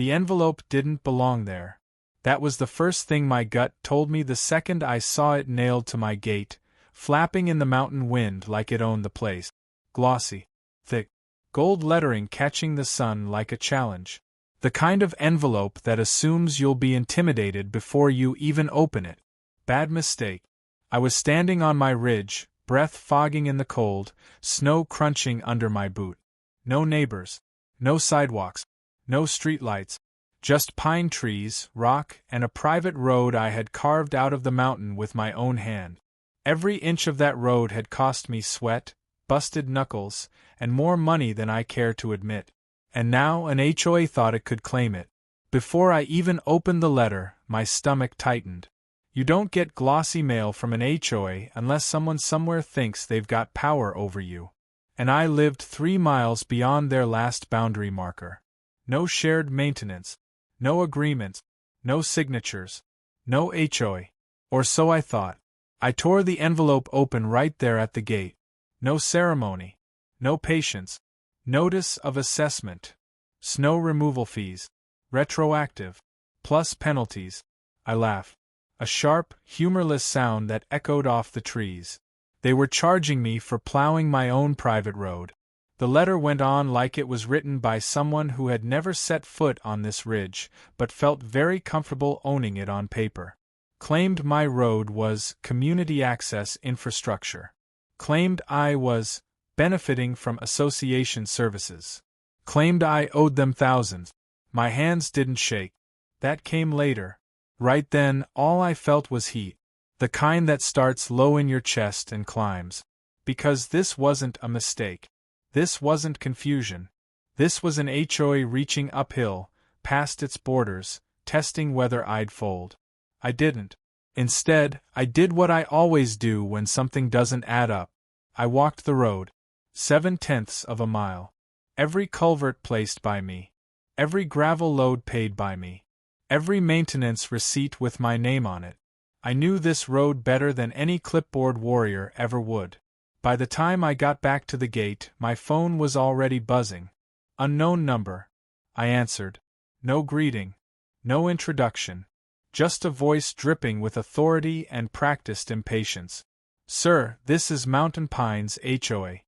The envelope didn't belong there. That was the first thing my gut told me the second I saw it nailed to my gate, flapping in the mountain wind like it owned the place. Glossy, thick, gold lettering catching the sun like a challenge. The kind of envelope that assumes you'll be intimidated before you even open it. Bad mistake. I was standing on my ridge, breath fogging in the cold, snow crunching under my boot. No neighbors. No sidewalks. No streetlights. Just pine trees, rock, and a private road I had carved out of the mountain with my own hand. Every inch of that road had cost me sweat, busted knuckles, and more money than I care to admit. And now an HOA thought it could claim it. Before I even opened the letter, my stomach tightened. You don't get glossy mail from an HOA unless someone somewhere thinks they've got power over you. And I lived 3 miles beyond their last boundary marker. No shared maintenance. No agreements. No signatures. No HOA. Or so I thought. I tore the envelope open right there at the gate. No ceremony. No patience. Notice of assessment. Snow removal fees. Retroactive. Plus penalties. I laughed. A sharp, humorless sound that echoed off the trees. They were charging me for plowing my own private road. The letter went on like it was written by someone who had never set foot on this ridge, but felt very comfortable owning it on paper. Claimed my road was community access infrastructure. Claimed I was benefiting from association services. Claimed I owed them thousands. My hands didn't shake. That came later. Right then, all I felt was heat. The kind that starts low in your chest and climbs. Because this wasn't a mistake. This wasn't confusion. This was an HOA reaching uphill, past its borders, testing whether I'd fold. I didn't. Instead, I did what I always do when something doesn't add up. I walked the road. 7/10 of a mile. Every culvert placed by me. Every gravel load paid by me. Every maintenance receipt with my name on it. I knew this road better than any clipboard warrior ever would. By the time I got back to the gate, my phone was already buzzing. Unknown number. I answered. No greeting. No introduction. Just a voice dripping with authority and practiced impatience. Sir, this is Mountain Pines HOA.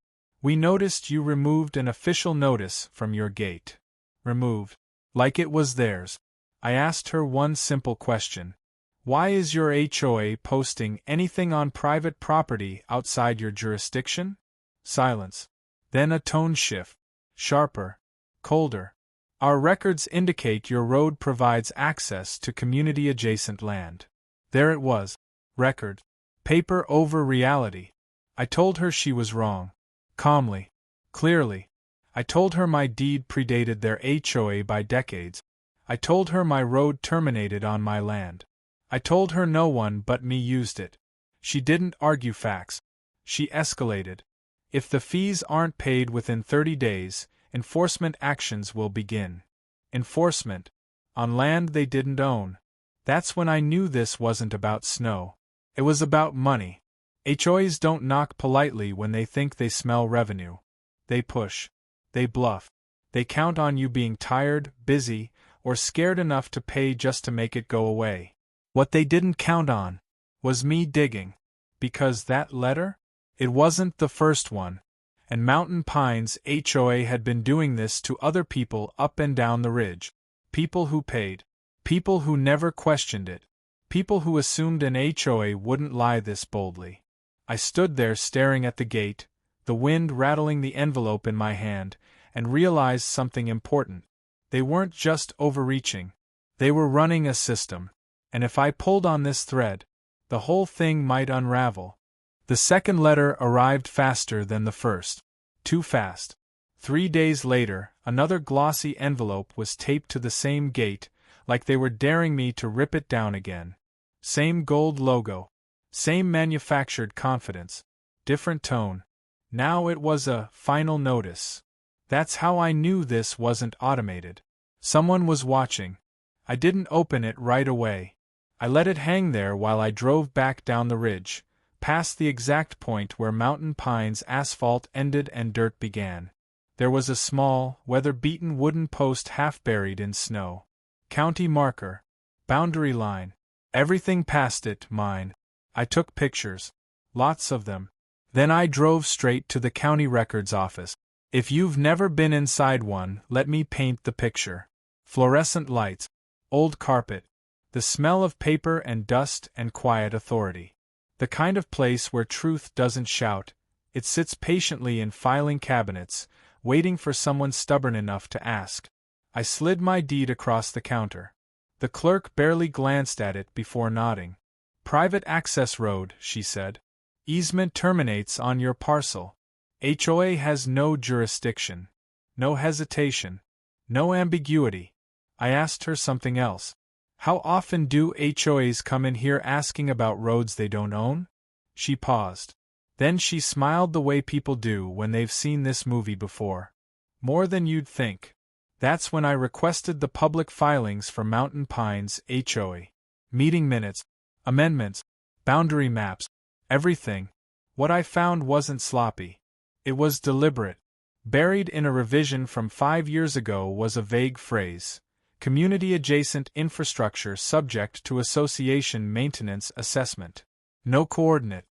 We noticed you removed an official notice from your gate. Removed. Like it was theirs. I asked her one simple question. Why is your HOA posting anything on private property outside your jurisdiction? Silence. Then a tone shift. Sharper. Colder. Our records indicate your road provides access to community-adjacent land. There it was. Record. Paper over reality. I told her she was wrong. Calmly. Clearly. I told her my deed predated their HOA by decades. I told her my road terminated on my land. I told her no one but me used it. She didn't argue facts. She escalated. If the fees aren't paid within 30 days, enforcement actions will begin. Enforcement. On land they didn't own. That's when I knew this wasn't about snow. It was about money. HOAs don't knock politely when they think they smell revenue. They push. They bluff. They count on you being tired, busy, or scared enough to pay just to make it go away. What they didn't count on was me digging. Because that letter? It wasn't the first one. And Mountain Pines HOA had been doing this to other people up and down the ridge. People who paid. People who never questioned it. People who assumed an HOA wouldn't lie this boldly. I stood there staring at the gate, the wind rattling the envelope in my hand, and realized something important. They weren't just overreaching. They were running a system. And if I pulled on this thread, the whole thing might unravel. The second letter arrived faster than the first. Too fast. 3 days later, another glossy envelope was taped to the same gate, like they were daring me to rip it down again. Same gold logo. Same manufactured confidence. Different tone. Now it was a final notice. That's how I knew this wasn't automated. Someone was watching. I didn't open it right away. I let it hang there while I drove back down the ridge, past the exact point where Mountain Pines asphalt ended and dirt began. There was a small, weather-beaten wooden post half buried in snow. County marker. Boundary line. Everything past it, mine. I took pictures. Lots of them. Then I drove straight to the county records office. If you've never been inside one, let me paint the picture. Fluorescent lights. Old carpet. The smell of paper and dust and quiet authority. The kind of place where truth doesn't shout, it sits patiently in filing cabinets, waiting for someone stubborn enough to ask. I slid my deed across the counter. The clerk barely glanced at it before nodding. Private access road, she said. Easement terminates on your parcel. HOA has no jurisdiction. No hesitation. No ambiguity. I asked her something else. How often do HOAs come in here asking about roads they don't own? She paused. Then she smiled the way people do when they've seen this movie before. More than you'd think. That's when I requested the public filings for Mountain Pines HOA. Meeting minutes, amendments, boundary maps, everything. What I found wasn't sloppy. It was deliberate. Buried in a revision from 5 years ago was a vague phrase. Community-adjacent infrastructure subject to association maintenance assessment. No coordinate.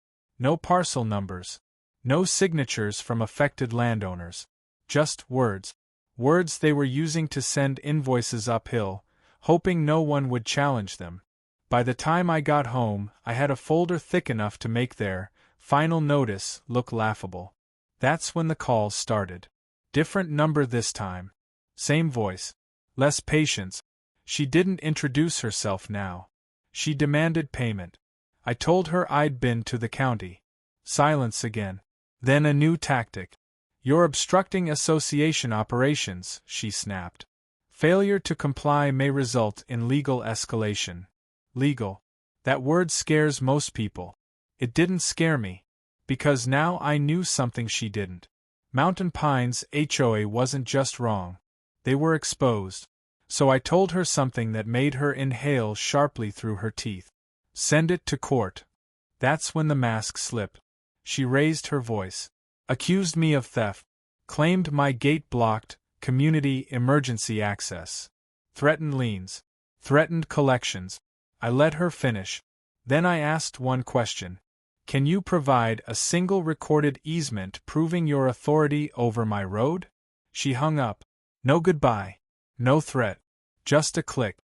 No parcel numbers. No signatures from affected landowners. Just words. Words they were using to send invoices uphill, hoping no one would challenge them. By the time I got home, I had a folder thick enough to make their final notice look laughable. That's when the calls started. Different number this time. Same voice. Less patience. She didn't introduce herself now. She demanded payment. I told her I'd been to the county. Silence again. Then a new tactic. You're obstructing association operations, she snapped. Failure to comply may result in legal escalation. Legal. That word scares most people. It didn't scare me. Because now I knew something she didn't. Mountain Pines HOA wasn't just wrong. They were exposed. So I told her something that made her inhale sharply through her teeth. Send it to court. That's when the mask slipped. She raised her voice. Accused me of theft. Claimed my gate blocked, community emergency access. Threatened liens. Threatened collections. I let her finish. Then I asked one question. Can you provide a single recorded easement proving your authority over my road? She hung up. No goodbye. No threat. Just a click.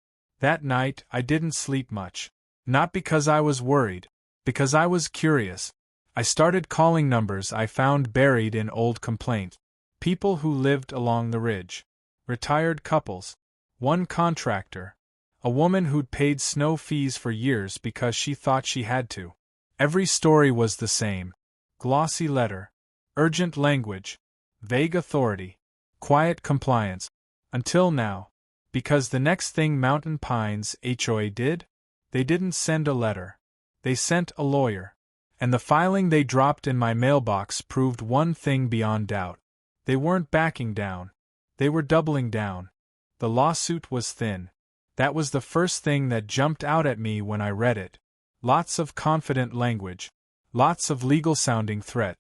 That night I didn't sleep much. Not because I was worried. Because I was curious. I started calling numbers I found buried in old complaint. People who lived along the ridge. Retired couples. One contractor. A woman who'd paid snow fees for years because she thought she had to. Every story was the same. Glossy letter. Urgent language. Vague authority. Quiet compliance. Until now. Because the next thing Mountain Pines HOA did? They didn't send a letter. They sent a lawyer. And the filing they dropped in my mailbox proved one thing beyond doubt. They weren't backing down. They were doubling down. The lawsuit was thin. That was the first thing that jumped out at me when I read it. Lots of confident language. Lots of legal-sounding threat.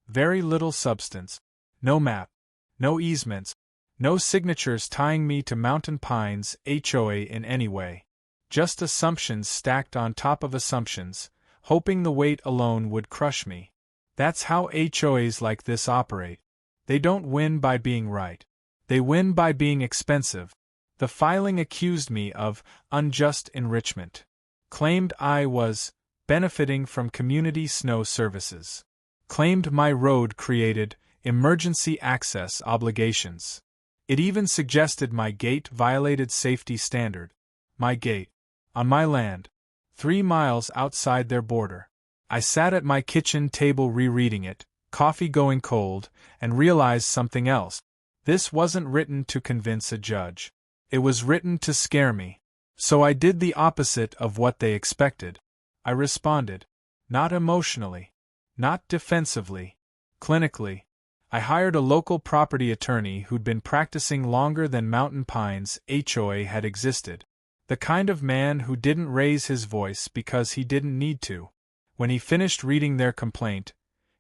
Very little substance. No map. No easements. No signatures tying me to Mountain Pines HOA in any way. Just assumptions stacked on top of assumptions, hoping the weight alone would crush me. That's how HOAs like this operate. They don't win by being right. They win by being expensive. The filing accused me of unjust enrichment. Claimed I was benefiting from community snow services. Claimed my road created emergency access obligations. It even suggested my gate violated safety standard. My gate. On my land. 3 miles outside their border. I sat at my kitchen table rereading it, coffee going cold, and realized something else. This wasn't written to convince a judge. It was written to scare me. So I did the opposite of what they expected. I responded. Not emotionally. Not defensively. Clinically. I hired a local property attorney who'd been practicing longer than Mountain Pines HOA had existed. The kind of man who didn't raise his voice because he didn't need to. When he finished reading their complaint,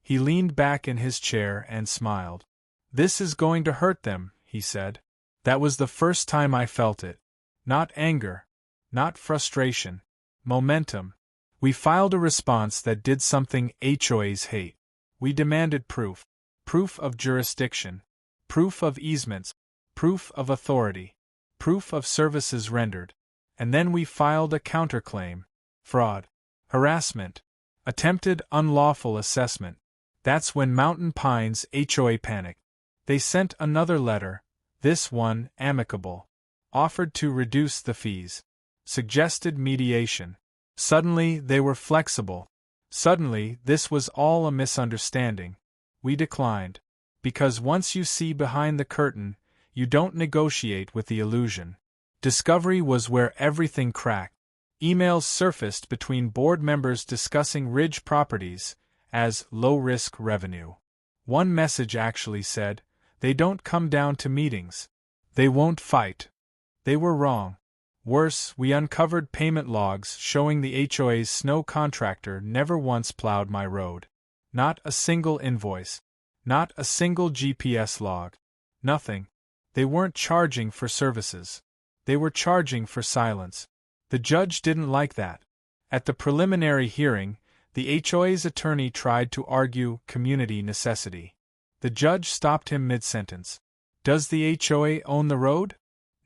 he leaned back in his chair and smiled. "This is going to hurt them," he said. That was the first time I felt it. Not anger. Not frustration. Momentum. We filed a response that did something HOAs hate. We demanded proof. Proof of jurisdiction. Proof of easements. Proof of authority. Proof of services rendered. And then we filed a counterclaim. Fraud. Harassment. Attempted unlawful assessment. That's when Mountain Pines HOA panicked. They sent another letter, this one amicable. Offered to reduce the fees. Suggested mediation. Suddenly they were flexible. Suddenly this was all a misunderstanding. We declined. Because once you see behind the curtain, you don't negotiate with the illusion. Discovery was where everything cracked. Emails surfaced between board members discussing Ridge properties as low-risk revenue. One message actually said, "They don't come down to meetings. They won't fight." They were wrong. Worse, we uncovered payment logs showing the HOA's snow contractor never once plowed my road. Not a single invoice. Not a single GPS log. Nothing. They weren't charging for services. They were charging for silence. The judge didn't like that. At the preliminary hearing, the HOA's attorney tried to argue community necessity. The judge stopped him mid-sentence. Does the HOA own the road?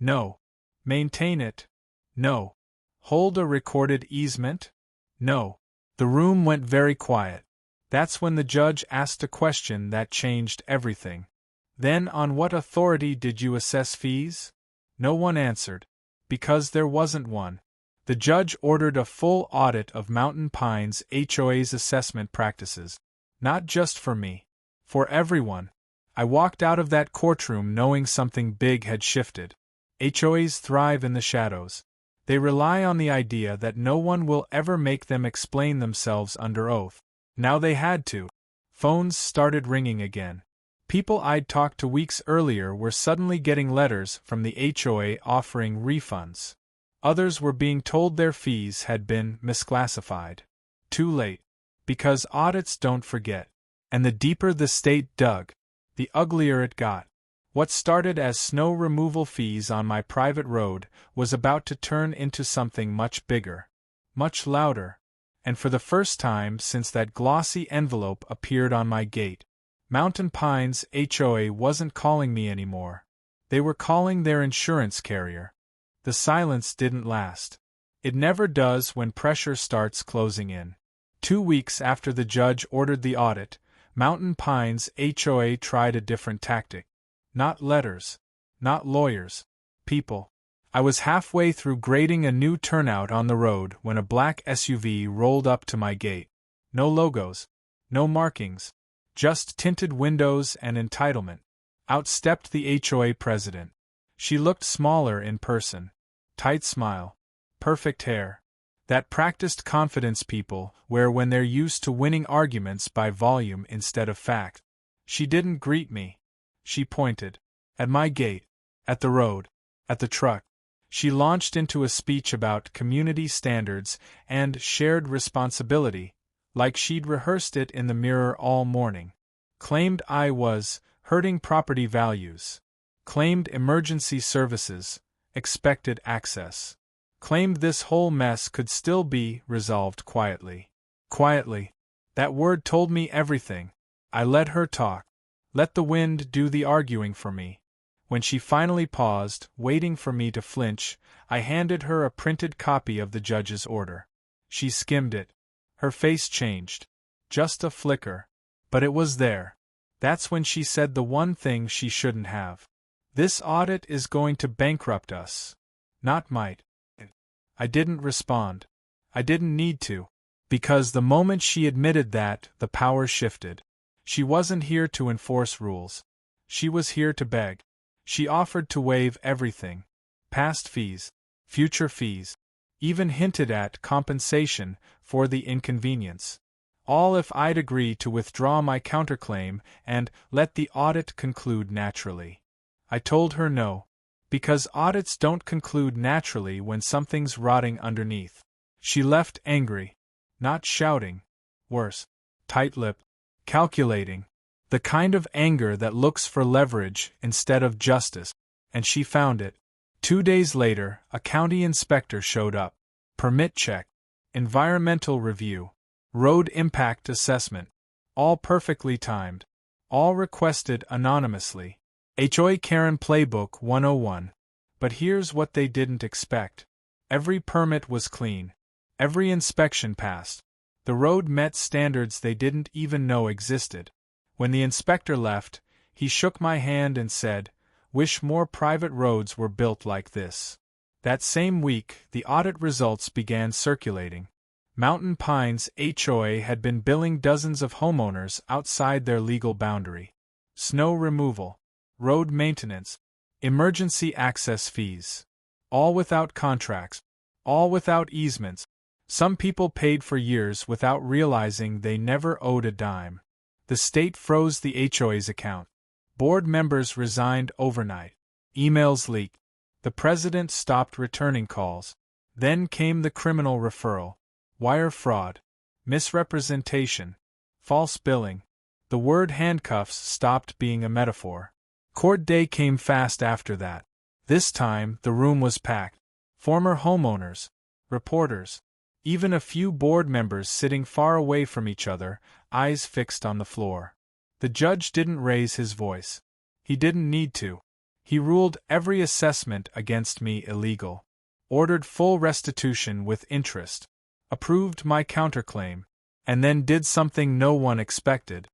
No. Maintain it? No. Hold a recorded easement? No. The room went very quiet. That's when the judge asked a question that changed everything. Then on what authority did you assess fees? No one answered. Because there wasn't one. The judge ordered a full audit of Mountain Pines HOA's assessment practices. Not just for me. For everyone. I walked out of that courtroom knowing something big had shifted. HOAs thrive in the shadows. They rely on the idea that no one will ever make them explain themselves under oath. Now they had to. Phones started ringing again. People I'd talked to weeks earlier were suddenly getting letters from the HOA offering refunds. Others were being told their fees had been misclassified. Too late. Because audits don't forget. And the deeper the state dug, the uglier it got. What started as snow removal fees on my private road was about to turn into something much bigger. Much louder. And for the first time since that glossy envelope appeared on my gate, Mountain Pines HOA wasn't calling me anymore. They were calling their insurance carrier. The silence didn't last. It never does when pressure starts closing in. 2 weeks after the judge ordered the audit, Mountain Pines HOA tried a different tactic. Not letters. Not lawyers. People. I was halfway through grading a new turnout on the road when a black SUV rolled up to my gate. No logos. No markings. Just tinted windows and entitlement. Out stepped the HOA president. She looked smaller in person. Tight smile. Perfect hair. That practiced confidence people wear when they're used to winning arguments by volume instead of fact. She didn't greet me. She pointed. At my gate. At the road. At the truck. She launched into a speech about community standards and shared responsibility, like she'd rehearsed it in the mirror all morning. Claimed I was hurting property values. Claimed emergency services, expected access. Claimed this whole mess could still be resolved quietly. Quietly. That word told me everything. I let her talk. Let the wind do the arguing for me. When she finally paused, waiting for me to flinch, I handed her a printed copy of the judge's order. She skimmed it. Her face changed. Just a flicker. But it was there. That's when she said the one thing she shouldn't have. This audit is going to bankrupt us. Not might. I didn't respond. I didn't need to. Because the moment she admitted that, the power shifted. She wasn't here to enforce rules. She was here to beg. She offered to waive everything. Past fees. Future fees. Even hinted at compensation for the inconvenience. All if I'd agree to withdraw my counterclaim and let the audit conclude naturally. I told her no. Because audits don't conclude naturally when something's rotting underneath. She left angry. Not shouting. Worse. Tight-lipped. Calculating. The kind of anger that looks for leverage instead of justice, and she found it. 2 days later, a county inspector showed up. Permit check, environmental review, road impact assessment. All perfectly timed. All requested anonymously. HOA Karen Playbook 101. But here's what they didn't expect. Every permit was clean. Every inspection passed. The road met standards they didn't even know existed. When the inspector left, he shook my hand and said, "Wish more private roads were built like this." That same week, the audit results began circulating. Mountain Pines HOA had been billing dozens of homeowners outside their legal boundary. Snow removal, road maintenance, emergency access fees. All without contracts. All without easements. Some people paid for years without realizing they never owed a dime. The state froze the HOA's account. Board members resigned overnight. Emails leaked. The president stopped returning calls. Then came the criminal referral. Wire fraud. Misrepresentation. False billing. The word handcuffs stopped being a metaphor. Court day came fast after that. This time, the room was packed. Former homeowners, reporters, even a few board members sitting far away from each other, eyes fixed on the floor. The judge didn't raise his voice. He didn't need to. He ruled every assessment against me illegal. Ordered full restitution with interest. Approved my counterclaim. And then did something no one expected.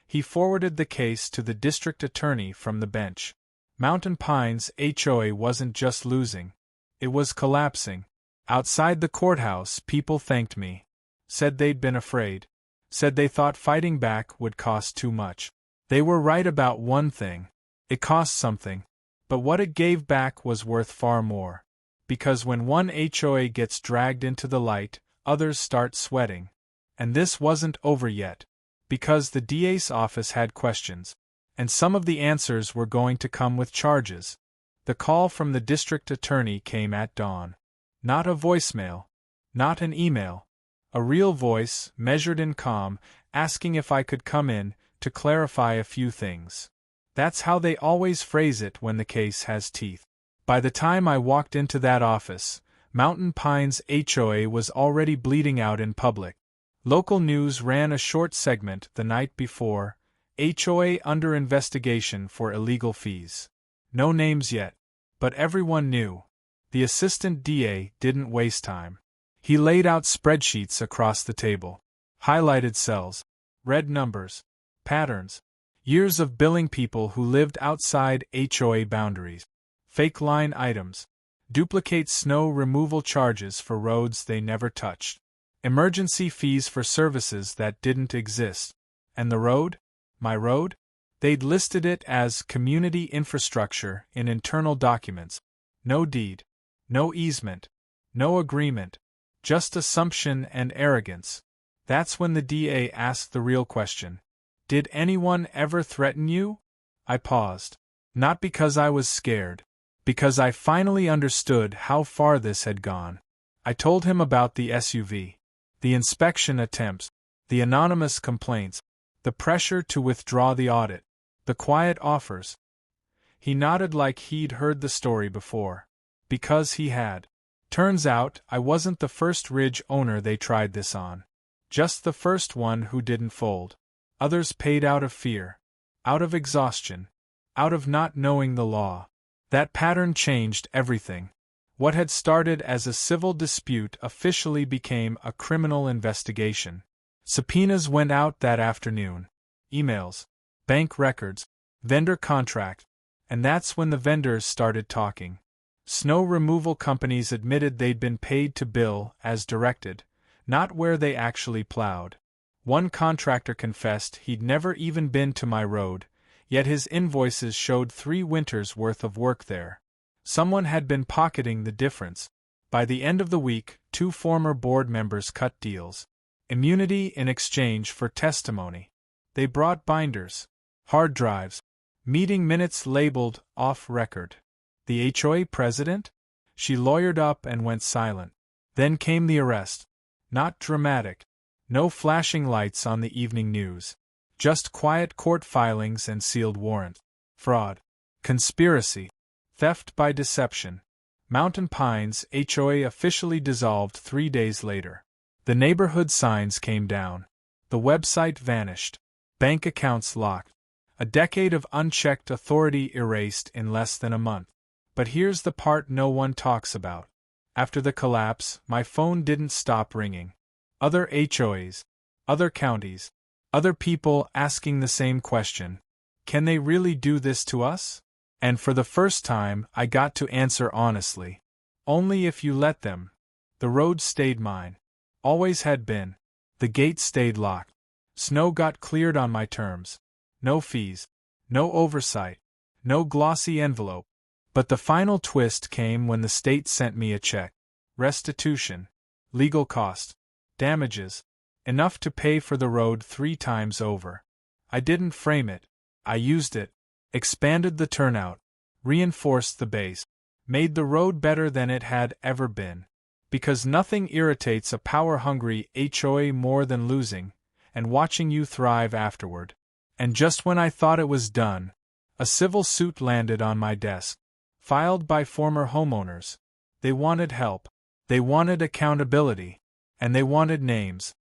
He forwarded the case to the district attorney from the bench. Mountain Pines HOA wasn't just losing. It was collapsing. Outside the courthouse, people thanked me. Said they'd been afraid. Said they thought fighting back would cost too much. They were right about one thing. It cost something. But what it gave back was worth far more. Because when one HOA gets dragged into the light, others start sweating. And this wasn't over yet. Because the DA's office had questions. And some of the answers were going to come with charges. The call from the district attorney came at dawn. Not a voicemail. Not an email. A real voice, measured and calm, asking if I could come in to clarify a few things. That's how they always phrase it when the case has teeth. By the time I walked into that office, Mountain Pines HOA was already bleeding out in public. Local news ran a short segment the night before, HOA under investigation for illegal fees. No names yet, but everyone knew. The assistant DA didn't waste time. He laid out spreadsheets across the table. Highlighted cells. Red numbers. Patterns. Years of billing people who lived outside HOA boundaries. Fake line items. Duplicate snow removal charges for roads they never touched. Emergency fees for services that didn't exist. And the road? My road? They'd listed it as community infrastructure in internal documents. No deed. No easement. No agreement. Just assumption and arrogance. That's when the DA asked the real question. Did anyone ever threaten you? I paused. Not because I was scared. Because I finally understood how far this had gone. I told him about the SUV. The inspection attempts. The anonymous complaints. The pressure to withdraw the audit. The quiet offers. He nodded like he'd heard the story before. Because he had. Turns out, I wasn't the first ridge owner they tried this on. Just the first one who didn't fold. Others paid out of fear. Out of exhaustion. Out of not knowing the law. That pattern changed everything. What had started as a civil dispute officially became a criminal investigation. Subpoenas went out that afternoon. Emails. Bank records. Vendor contract. And that's when the vendors started talking. Snow removal companies admitted they'd been paid to bill as directed, not where they actually plowed. One contractor confessed he'd never even been to my road, yet his invoices showed 3 winters' worth of work there. Someone had been pocketing the difference. By the end of the week, 2 former board members cut deals. Immunity in exchange for testimony. They brought binders, hard drives, meeting minutes labeled off record. The HOA president? She lawyered up and went silent. Then came the arrest. Not dramatic. No flashing lights on the evening news. Just quiet court filings and sealed warrants. Fraud. Conspiracy. Theft by deception. Mountain Pines HOA officially dissolved 3 days later. The neighborhood signs came down. The website vanished. Bank accounts locked. A decade of unchecked authority erased in less than a month. But here's the part no one talks about. After the collapse, my phone didn't stop ringing. Other HOAs, other counties, other people asking the same question. Can they really do this to us? And for the first time, I got to answer honestly. Only if you let them. The road stayed mine. Always had been. The gate stayed locked. Snow got cleared on my terms. No fees. No oversight. No glossy envelope. But the final twist came when the state sent me a check. Restitution. Legal cost. Damages. Enough to pay for the road 3 times over. I didn't frame it. I used it. Expanded the turnout. Reinforced the base. Made the road better than it had ever been. Because nothing irritates a power-hungry HOA more than losing, and watching you thrive afterward. And just when I thought it was done, a civil suit landed on my desk. Filed by former homeowners. They wanted help. They wanted accountability. And they wanted names.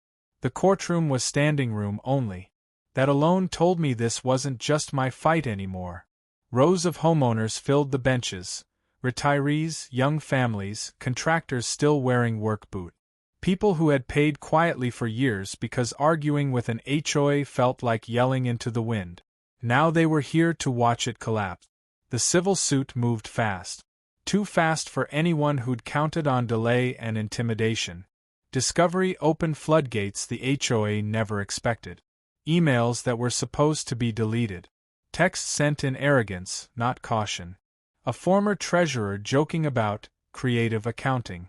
The courtroom was standing room only. That alone told me this wasn't just my fight anymore. Rows of homeowners filled the benches. Retirees, young families, contractors still wearing work boot. People who had paid quietly for years because arguing with an HOA felt like yelling into the wind. Now they were here to watch it collapse. The civil suit moved fast. Too fast for anyone who'd counted on delay and intimidation. Discovery opened floodgates the HOA never expected. Emails that were supposed to be deleted. Texts sent in arrogance, not caution. A former treasurer joking about creative accounting.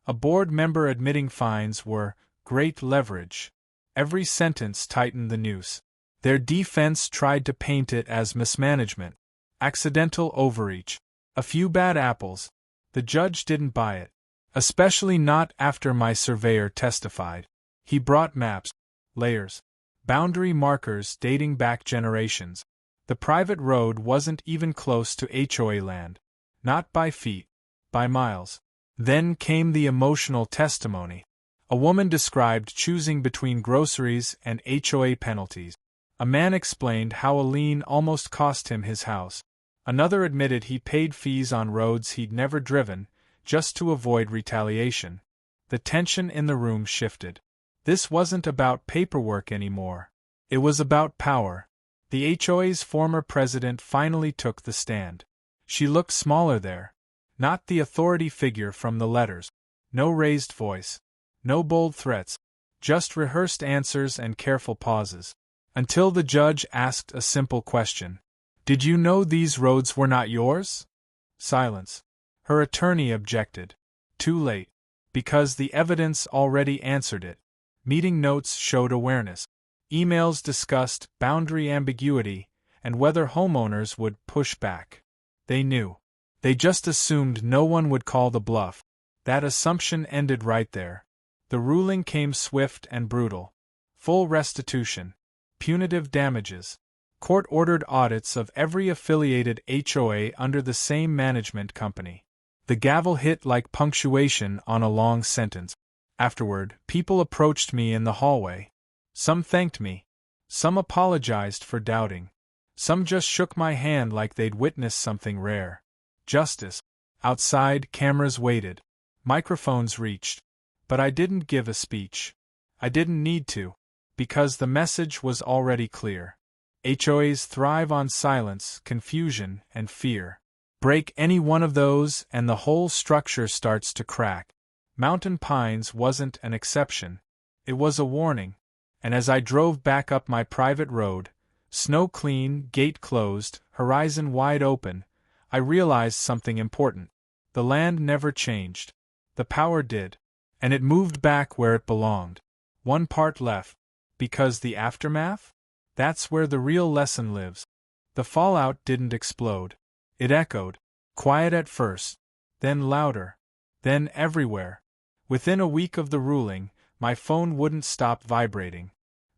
A board member admitting fines were great leverage. Every sentence tightened the noose. Their defense tried to paint it as mismanagement. Accidental overreach. A few bad apples. The judge didn't buy it. Especially not after my surveyor testified. He brought maps, layers, boundary markers dating back generations. The private road wasn't even close to HOA land. Not by feet, by miles. Then came the emotional testimony. A woman described choosing between groceries and HOA penalties. A man explained how a lien almost cost him his house. Another admitted he paid fees on roads he'd never driven, just to avoid retaliation. The tension in the room shifted. This wasn't about paperwork anymore. It was about power. The HOA's former president finally took the stand. She looked smaller there. Not the authority figure from the letters. No raised voice. No bold threats. Just rehearsed answers and careful pauses. Until the judge asked a simple question. Did you know these roads were not yours? Silence. Her attorney objected. Too late. Because the evidence already answered it. Meeting notes showed awareness. Emails discussed boundary ambiguity and whether homeowners would push back. They knew. They just assumed no one would call the bluff. That assumption ended right there. The ruling came swift and brutal. Full restitution. Punitive damages. Court-ordered audits of every affiliated HOA under the same management company. The gavel hit like punctuation on a long sentence. Afterward, people approached me in the hallway. Some thanked me. Some apologized for doubting. Some just shook my hand like they'd witnessed something rare. Justice. Outside, cameras waited. Microphones reached. But I didn't give a speech. I didn't need to. Because the message was already clear. HOAs thrive on silence, confusion, and fear. Break any one of those and the whole structure starts to crack. Mountain Pines wasn't an exception. It was a warning. And as I drove back up my private road, snow clean, gate closed, horizon wide open, I realized something important. The land never changed. The power did. And it moved back where it belonged. One part left. Because the aftermath? That's where the real lesson lives. The fallout didn't explode. It echoed. Quiet at first. Then louder. Then everywhere. Within a week of the ruling, my phone wouldn't stop vibrating.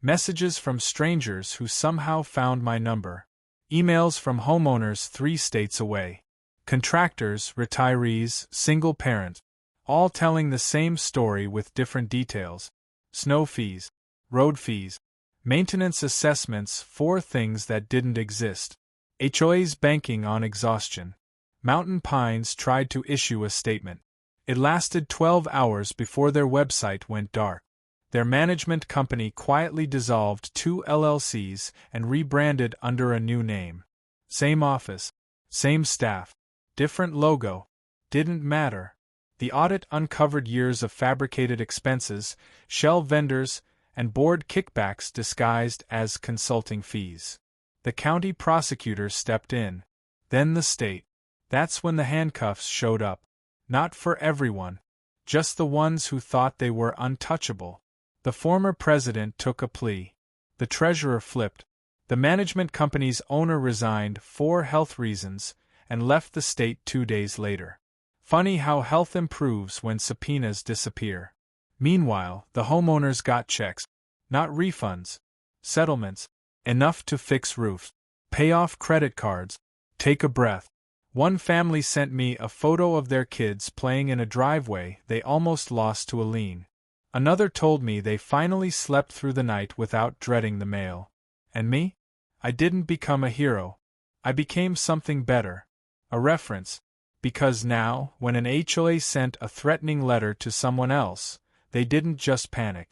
Messages from strangers who somehow found my number. Emails from homeowners 3 states away. Contractors, retirees, single parents. All telling the same story with different details. Snow fees, road fees, maintenance assessments, 4 things that didn't exist. HOAs banking on exhaustion. Mountain Pines tried to issue a statement. It lasted 12 hours before their website went dark. Their management company quietly dissolved 2 LLCs and rebranded under a new name. Same office, same staff, different logo. Didn't matter. The audit uncovered years of fabricated expenses, shell vendors, and board kickbacks disguised as consulting fees. The county prosecutor stepped in. Then the state. That's when the handcuffs showed up. Not for everyone. Just the ones who thought they were untouchable. The former president took a plea. The treasurer flipped. The management company's owner resigned for health reasons and left the state 2 days later. Funny how health improves when subpoenas disappear. Meanwhile, the homeowners got checks. Not refunds. Settlements. Enough to fix roofs. Pay off credit cards. Take a breath. One family sent me a photo of their kids playing in a driveway they almost lost to a lien. Another told me they finally slept through the night without dreading the mail. And me? I didn't become a hero. I became something better. A reference. Because now, when an HOA sent a threatening letter to someone else, they didn't just panic.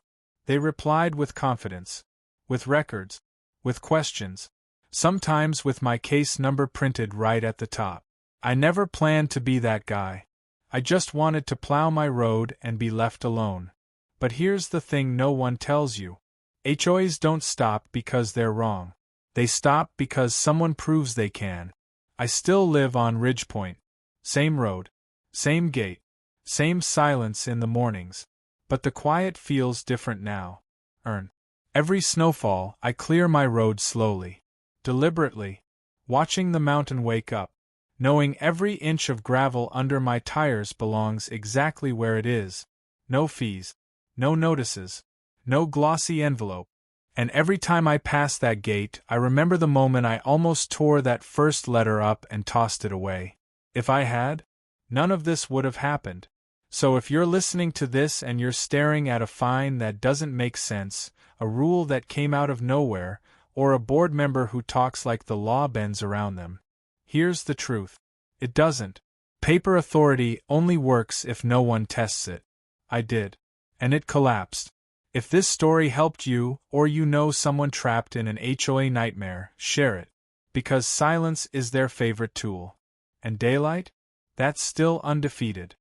They replied with confidence. With records. With questions. Sometimes with my case number printed right at the top. I never planned to be that guy. I just wanted to plow my road and be left alone. But here's the thing no one tells you. HOAs don't stop because they're wrong. They stop because someone proves they can. I still live on Ridgepoint. Same road. Same gate. Same silence in the mornings. But the quiet feels different now. Every snowfall, I clear my road slowly. Deliberately. Watching the mountain wake up. Knowing every inch of gravel under my tires belongs exactly where it is. No fees. No notices. No glossy envelope. And every time I pass that gate, I remember the moment I almost tore that first letter up and tossed it away. If I had, none of this would have happened. So if you're listening to this and you're staring at a fine that doesn't make sense, a rule that came out of nowhere, or a board member who talks like the law bends around them, here's the truth. It doesn't. Paper authority only works if no one tests it. I did. And it collapsed. If this story helped you, or you know someone trapped in an HOA nightmare, share it. Because silence is their favorite tool. And daylight? That's still undefeated.